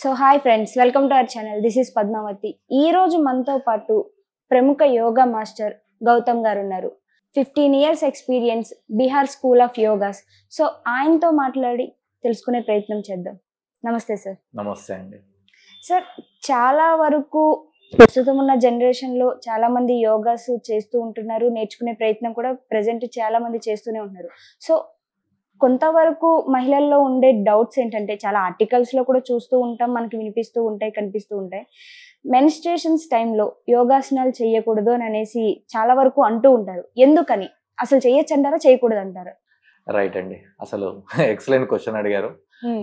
So hi friends, welcome to our channel. This is Padmavathi. ఈ రోజు మనతో పాటు ప్రముఖ యోగా మాస్టర్ గౌతమ్ గారు ఉన్నారు. 15 years experience, Bihar school of yogas. So ఆయనతో మాట్లాడి తెలుసుకునే ప్రయత్నం చేద్దాం. నమస్తే సార్. నమస్తే అండి. సార్, చాలా వరకు ప్రస్తుతం ఉన్న జనరేషన్లో చాలా మంది యోగాస్ చేస్తూ ఉంటున్నారు, నేర్చుకునే ప్రయత్నం కూడా ప్రెసెంట్ చాలా మంది చేస్తూనే ఉంటున్నారు. సో కొంతవరకు మహిళల్లో ఉండే డౌట్స్ ఏంటంటే, చాలా ఆర్టికల్స్లో కూడా చూస్తూ ఉంటాం, మనకి వినిపిస్తూ ఉంటాయి, కనిపిస్తూ ఉంటాయి. మెన్స్ట్రేషన్స్ టైంలో యోగాసనాలు చేయకూడదు అని అనేసి చాలా వరకు అంటూ ఉంటారు. ఎందుకని? అసలు చేయొచ్చు అంటారా, చేయకూడదు అంటారా? రైట్ అండి. అసలు ఎక్సలెంట్ క్వశ్చన్ అడిగారు.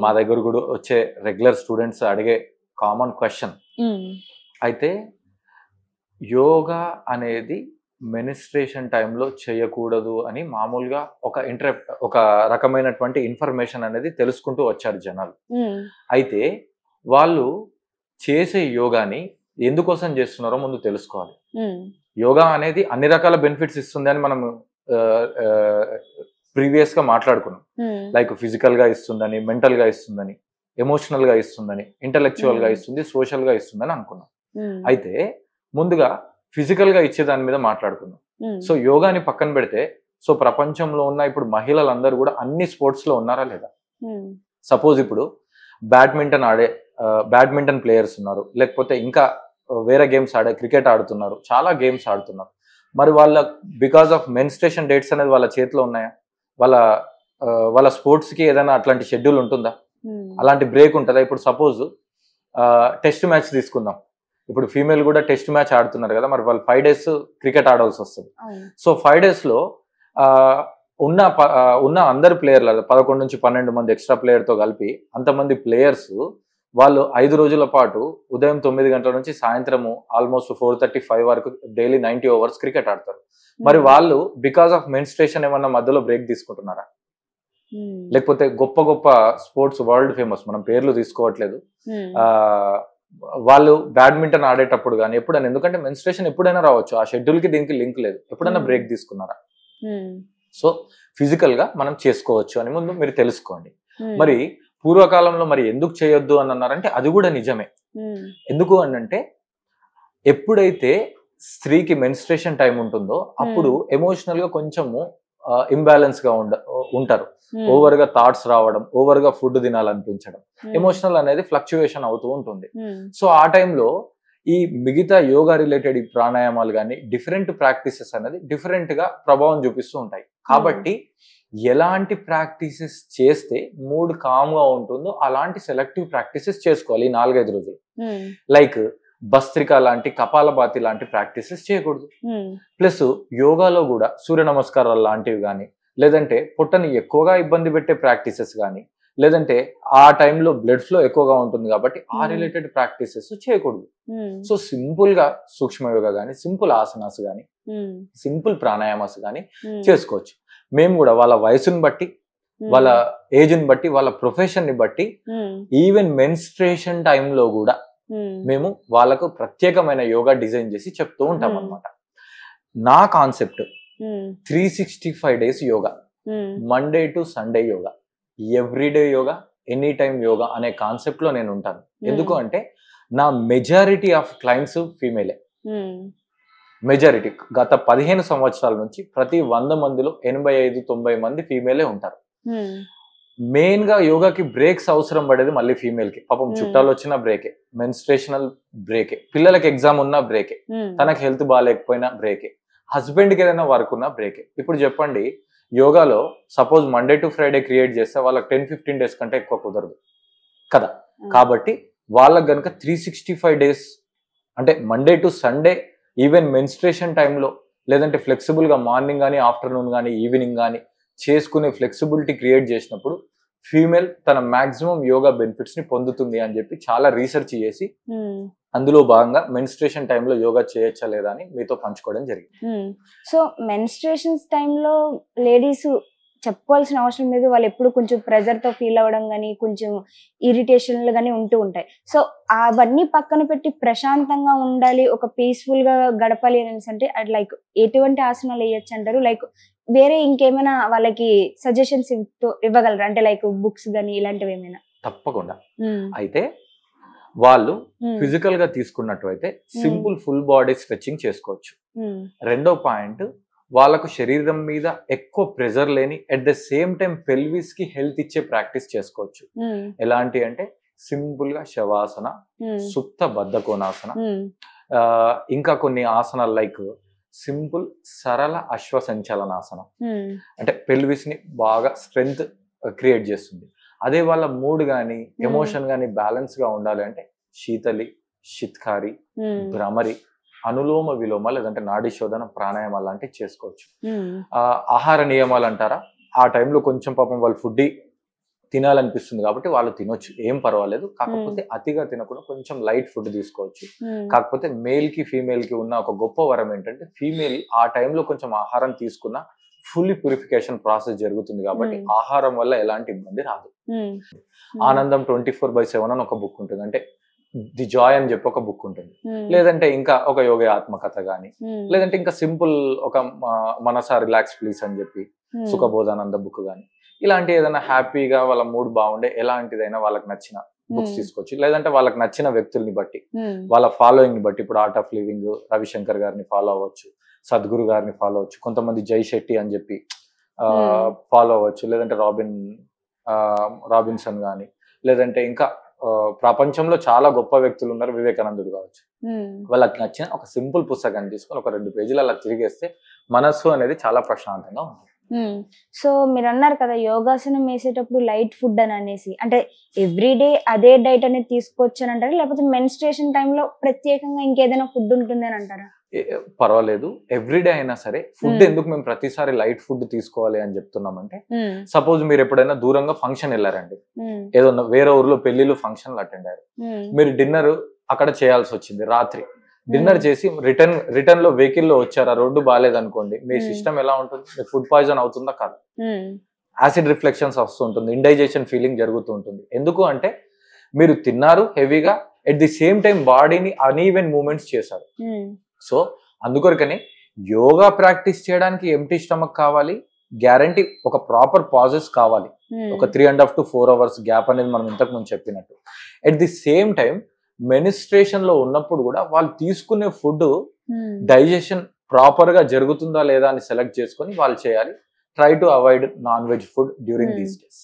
మా దగ్గర కూడా వచ్చే రెగ్యులర్ స్టూడెంట్స్ అడిగే కామన్ క్వశ్చన్. అయితే యోగా అనేది మెనిస్ట్రేషన్ టైంలో చేయకూడదు అని మామూలుగా ఒక రకమైనటువంటి ఇన్ఫర్మేషన్ అనేది తెలుసుకుంటూ వచ్చారు జనాలు. అయితే వాళ్ళు చేసే యోగాని ఎందుకోసం చేస్తున్నారో ముందు తెలుసుకోవాలి. యోగా అనేది అన్ని రకాల బెనిఫిట్స్ ఇస్తుంది అని మనం ప్రీవియస్ గా మాట్లాడుకున్నాం. లైక్ ఫిజికల్ గా ఇస్తుందని, మెంటల్ గా ఇస్తుందని, ఎమోషనల్ గా ఇస్తుందని, ఇంటలెక్చువల్ గా ఇస్తుంది, సోషల్ గా ఇస్తుందని అనుకున్నాం. అయితే ముందుగా ఫిజికల్ గా ఇచ్చే దాని మీద మాట్లాడుకుందాం. సో యోగాని పక్కన పెడితే, సో ప్రపంచంలో ఉన్న ఇప్పుడు మహిళలందరూ కూడా అన్ని స్పోర్ట్స్ లో ఉన్నారా లేదా? సపోజ్ ఇప్పుడు బ్యాడ్మింటన్ ప్లేయర్స్ ఉన్నారు, లేకపోతే ఇంకా వేరే గేమ్స్ క్రికెట్ ఆడుతున్నారు, చాలా గేమ్స్ ఆడుతున్నారు. మరి వాళ్ళ బికాస్ ఆఫ్ మెన్స్ట్రేషన్ డేట్స్ అనేది వాళ్ళ చేతిలో ఉన్నాయా? వాళ్ళ స్పోర్ట్స్ కి ఏదైనా అట్లాంటి షెడ్యూల్ ఉంటుందా? అలాంటి బ్రేక్ ఉంటుందా? ఇప్పుడు సపోజ్ టెస్ట్ మ్యాచ్ తీసుకుందాం. ఇప్పుడు ఫీమేల్ కూడా టెస్ట్ మ్యాచ్ ఆడుతున్నారు కదా, మరి వాళ్ళు 5 days క్రికెట్ ఆడాల్సి వస్తుంది. సో 5 days లో ఉన్న అందరు ప్లేయర్ల 11 నుంచి 12 మంది ఎక్స్ట్రా ప్లేయర్ తో కలిపి అంతమంది ప్లేయర్స్ వాళ్ళు 5 రోజుల పాటు ఉదయం 9 గంటల నుంచి సాయంత్రము ఆల్మోస్ట్ 4:35 వరకు డైలీ 90 overs క్రికెట్ ఆడతారు. మరి వాళ్ళు బికాస్ ఆఫ్ మెన్స్ట్రేషన్ ఏమన్నా మధ్యలో బ్రేక్ తీసుకుంటున్నారా? లేకపోతే గొప్ప గొప్ప స్పోర్ట్స్ వరల్డ్ ఫేమస్, మనం పేర్లు తీసుకోవట్లేదు, వాళ్ళు బ్యాడ్మింటన్ ఆడేటప్పుడు కానీ ఎప్పుడైనా, ఎందుకంటే మెన్స్ట్రేషన్ ఎప్పుడైనా రావచ్చు, ఆ షెడ్యూల్ కి దీనికి లింక్ లేదు, ఎప్పుడైనా బ్రేక్ తీసుకున్నారా? సో ఫిజికల్ గా మనం చేసుకోవచ్చు అని ముందు మీరు తెలుసుకోండి. మరి పూర్వకాలంలో మరి ఎందుకు చేయొద్దు అని అన్నారంటే అది కూడా నిజమే. ఎందుకు అని అంటే, ఎప్పుడైతే స్త్రీకి మెన్స్ట్రేషన్ టైం ఉంటుందో అప్పుడు ఎమోషనల్ గా కొంచెము ఇంబ్యాలెన్స్ గా ఉంటారు. ఓవర్ గా థాట్స్ రావడం, ఓవర్ గా ఫుడ్ తినాలనిపించడం, ఎమోషనల్ అనేది ఫ్లక్చువేషన్ అవుతూ ఉంటుంది. సో ఆ టైంలో ఈ మిగతా యోగా రిలేటెడ్ ఈ ప్రాణాయామాలు కానీ డిఫరెంట్ ప్రాక్టీసెస్ అనేది డిఫరెంట్ గా ప్రభావం చూపిస్తూ ఉంటాయి. కాబట్టి ఎలాంటి ప్రాక్టీసెస్ చేస్తే మూడ్ కామ్ గా ఉంటుందో అలాంటి సెలెక్టివ్ ప్రాక్టీసెస్ చేసుకోవాలి ఈ 4-5 రోజులు. లైక్ భస్త్రిక లాంటి, కపాలభాతి లాంటి ప్రాక్టీసెస్ చేయకూడదు. ప్లస్ యోగాలో కూడా సూర్య నమస్కారాలు లాంటివి కానీ, లేదంటే పొట్టని ఎక్కువగా ఇబ్బంది పెట్టే ప్రాక్టీసెస్ కానీ, లేదంటే ఆ టైంలో బ్లడ్ ఫ్లో ఎక్కువగా ఉంటుంది కాబట్టి ఆ రిలేటెడ్ ప్రాక్టీసెస్ చేయకూడదు. సో సింపుల్ గా సూక్ష్మ యోగా కానీ, సింపుల్ ఆసనాస్ కానీ, సింపుల్ ప్రాణాయామాస్ కానీ చేసుకోవచ్చు. మేము కూడా వాళ్ళ వయసుని బట్టి, వాళ్ళ ఏజ్ని బట్టి, వాళ్ళ ప్రొఫెషన్ ని బట్టి, ఈవెన్ మెన్స్ట్రేషన్ టైంలో కూడా మేము వాళ్ళకు ప్రత్యేకమైన యోగా డిజైన్ చేసి చెప్తూ ఉంటాం అన్నమాట. నా concept 365 days yoga, Monday to Sunday yoga, everyday yoga, any time yoga అనే కాన్సెప్ట్ లో నేను ఉంటాను. ఎందుకు అంటే నా మెజారిటీ ఆఫ్ క్లయింట్స్ ఫీమేలే. మెజారిటీ గత 15 సంవత్సరాల నుంచి ప్రతి 100 మందిలో 85-90 మంది ఫీమేలే ఉంటారు. మెయిన్ గా యోగాకి బ్రేక్స్ అవసరం పడేది మళ్ళీ ఫీమేల్ కి. పాపం చుట్టాలు వచ్చిన బ్రేకే, మెన్స్ట్రేషనల్ బ్రేకే, పిల్లలకి ఎగ్జామ్ ఉన్నా బ్రేకే, తనకి హెల్త్ బాగాలేకపోయినా బ్రేకే, హస్బెండ్ కి ఏదైనా వర్క్ ఉన్నా బ్రేకే. ఇప్పుడు చెప్పండి, యోగాలో suppose Monday to Friday create చేస్తే వాళ్ళకి 10-15 days కంటే ఎక్కువ కుదరదు కదా. కాబట్టి వాళ్ళకి గనుక 365 days అంటే Monday to Sunday, even menstruation టైంలో, లేదంటే ఫ్లెక్సిబుల్ గా మార్నింగ్ కానీ, ఆఫ్టర్నూన్ కానీ, ఈవినింగ్ కానీ చేసుకునే ఫ్లెక్సిబిలిటీ క్రియేట్ చేసినప్పుడు ఫీమేల్ తన మాక్సిమం యోగా బెనిఫిట్స్ ని పొందుతుంది అని చెప్పి చాలా రీసెర్చ్ చేసి అందులో భాగంగా మెన్స్ట్రేషన్ టైంలో యోగా చేయొచ్చా లేదా అని మీతో పంచుకోవడం జరిగింది. సో మెన్స్ట్రేషన్స్ టైంలో లేడీస్ చెప్పుకోవాల్సిన అవసరం లేదు, వాళ్ళు ఎప్పుడు కొంచెం ప్రెజర్ తో ఫీల్ అవ్వడం కానీ, కొంచెం ఇరిటేషన్లు కానీ ఉంటూ ఉంటాయి. సో అవన్నీ పక్కన పెట్టి ప్రశాంతంగా ఉండాలి, ఒక పీస్ఫుల్ గా గడపాలి అని అంటే లైక్ ఎటువంటి ఆసనాలు వేయొచ్చు అంటారు? లైక్ వేరే ఇంకేమైనా వాళ్ళకి సజెషన్స్ ఇవ్వగలరా? అంటే లైక్ బుక్స్ కానీ ఇలాంటివి ఏమైనా? తప్పకుండా. అయితే వాళ్ళు ఫిజికల్ గా తీసుకున్నట్లయితే సింపుల్ ఫుల్ బాడీ స్ట్రెచ్చింగ్ చేసుకోవచ్చు. రెండో పాయింట్, వాళ్ళకు శరీరం మీద ఎక్కువ ప్రెజర్ లేని at the same time pelvis కి హెల్త్ ఇచ్చే ప్రాక్టీస్ చేసుకోవచ్చు. ఎలాంటి అంటే సింపుల్ గా శవాసన, సుప్త బద్ధకోణాసన, ఇంకా కొన్ని ఆసనాలు లైక్ సింపుల్ సరళ అశ్వ సంచలనాసనం, అంటే పెల్విస్ ని బాగా స్ట్రెంగ్త్ క్రియేట్ చేస్తుంది. అదే వాళ్ళ మూడ్ గానీ ఎమోషన్ గానీ బ్యాలెన్స్ గా ఉండాలి అంటే శీతలి, శిత్కారి, భ్రమరి, అనులోమ విలోమ లేదంటే నాడీ శోధన, ప్రాణాయామ లాంటివి చేసుకోవచ్చు. ఆహార నియమాలు అంటారా, ఆ టైంలో కొంచెం పాపం వాళ్ళు ఫుడ్ తినాలనిపిస్తుంది కాబట్టి వాళ్ళు తినొచ్చు, ఏం పర్వాలేదు. కాకపోతే అతిగా తినకుండా కొంచెం లైట్ ఫుడ్ తీసుకోవచ్చు. కాకపోతే మేల్ కి ఫీమేల్ కి ఉన్న ఒక గొప్ప వరం ఏంటంటే ఫీమేల్ ఆ టైంలో కొంచెం ఆహారం తీసుకున్న ఫుల్లీ ప్యూరిఫికేషన్ ప్రాసెస్ జరుగుతుంది కాబట్టి ఆహారం వల్ల ఎలాంటి ఇబ్బంది రాదు. ఆనందం 24/7 అని ఒక బుక్ ఉంటుంది, అంటే ది జాయ్ అని చెప్పి ఒక బుక్ ఉంటుంది. లేదంటే ఇంకా ఒక యోగ ఆత్మకథ గాని, లేదంటే ఇంకా సింపుల్ ఒక మనసా రిలాక్స్ ప్లీజ్ అని చెప్పి సుఖబోధానంద బుక్ గాని, ఇలాంటి ఏదైనా హ్యాపీగా వాళ్ళ మూడ్ బాగుండే ఎలాంటిదైనా వాళ్ళకి నచ్చిన బుక్స్ తీసుకోవచ్చు. లేదంటే వాళ్ళకి నచ్చిన వ్యక్తుల్ని బట్టి, వాళ్ళ ఫాలోయింగ్ ని బట్టి, ఇప్పుడు ఆర్ట్ ఆఫ్ లివింగ్ రవిశంకర్ గారిని ఫాలో అవ్వచ్చు, సద్గురు గారిని ఫాలో అవ్వచ్చు, కొంతమంది జై శెట్టి అని చెప్పి ఫాలో అవ్వచ్చు, లేదంటే రాబిన్సన్ గాని, లేదంటే ఇంకా ప్రపంచంలో చాలా గొప్ప వ్యక్తులు ఉన్నారు, వివేకానందుడు కావచ్చు. వాళ్ళకి నచ్చిన ఒక సింపుల్ పుస్తకాన్ని తీసుకొని ఒక 2 పేజీలు అలా తిరిగేస్తే మనస్సు అనేది చాలా ప్రశాంతంగా ఉంటుంది. సో మీరు అన్నారు కదా యోగాసనం వేసేటప్పుడు లైట్ ఫుడ్ అని అనేసి, అంటే ఎవ్రీడే అదే డైట్ అనేది తీసుకోవచ్చు అని అంటారా, లేకపోతే మెన్స్ట్రేషన్ టైంలో ప్రత్యేకంగా ఇంకేదైనా ఫుడ్ ఉంటుంది అని అంటారా? పర్వాలేదు, ఎవ్రీడే అయినా సరే. ఫుడ్ ఎందుకు మేము ప్రతిసారి లైట్ ఫుడ్ తీసుకోవాలి అని చెప్తున్నామంటే, సపోజ్ మీరు ఎప్పుడైనా దూరంగా ఫంక్షన్ వెళ్ళారండి, ఏదో వేరే ఊర్లో పెళ్లిళ్ళు ఫంక్షన్లు అటెండ్ అయ్యారు, మీరు డిన్నర్ అక్కడ చేయాల్సి వచ్చింది, రాత్రి డిన్నర్ చేసి రిటర్న్ లో వెహికల్ లో వచ్చారు, ఆ రోడ్డు బాగాలేదు అనుకోండి, మీ సిస్టమ్ ఎలా ఉంటుంది, మీకు ఫుడ్ పాయిజన్ అవుతుందా కాదు, యాసిడ్ రిఫ్లెక్షన్స్ వస్తుంటుంది, ఇండైజెషన్ ఫీలింగ్ జరుగుతూ ఉంటుంది. ఎందుకు అంటే మీరు తిన్నారు హెవీగా, ఎట్ ది సేమ్ టైం బాడీని అన్ఈవెన్ మూవ్మెంట్స్ చేశారు. సో అందుకొరకనే యోగా ప్రాక్టీస్ చేయడానికి ఎంప్టీ స్టమక్ కావాలి, గ్యారంటీ ఒక ప్రాపర్ పాజెస్ కావాలి, ఒక 3.5 to 4 hours గ్యాప్ అనేది మనం ఇంతకు ముందు చెప్పినట్టు. At the same time mensuration లో ఉన్నప్పుడు కూడా వాళ్ళు తీసుకునే ఫుడ్ డైజెషన్ ప్రాపర్ గా జరుగుతుందా లేదా అని సెలెక్ట్ చేసుకొని వాళ్ళు చేయాలి. Try to avoid non veg food during these days,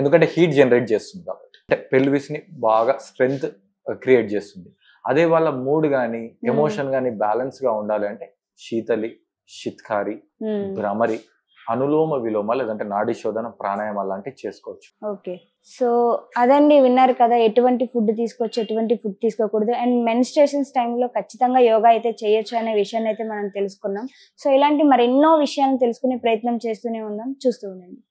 ఎందుకంటే హీట్ జనరేట్ చేస్తుంది కాబట్టి, అంటే పెల్విస్ ని బాగా స్ట్రెంగ్త్ క్రియేట్ చేస్తుంది. అదే వాళ్ళ మూడ్ గానీ ఎమోషన్ గానీ బ్యాలెన్స్ గా ఉండాలి అంటే శీతలి, శిత్కారి, భ్రమరి, అనులోమ విలోమ లేదంటే నాడీ శోధన, ప్రాణాయామ లాంటివి చేసుకోవచ్చు. ఓకే, సో అదండి, విన్నారు కదా ఎటువంటి ఫుడ్ తీసుకోవచ్చు, ఎటువంటి ఫుడ్ తీసుకోకూడదు, అండ్ మెన్స్ట్రేషన్స్ టైంలో ఖచ్చితంగా యోగా అయితే చేయొచ్చు అనే విషయాన్ని అయితే మనం తెలుసుకున్నాం. సో ఇలాంటి మరెన్నో విషయాలను తెలుసుకునే ప్రయత్నం చేస్తూనే ఉందాం, చూస్తూ ఉండండి.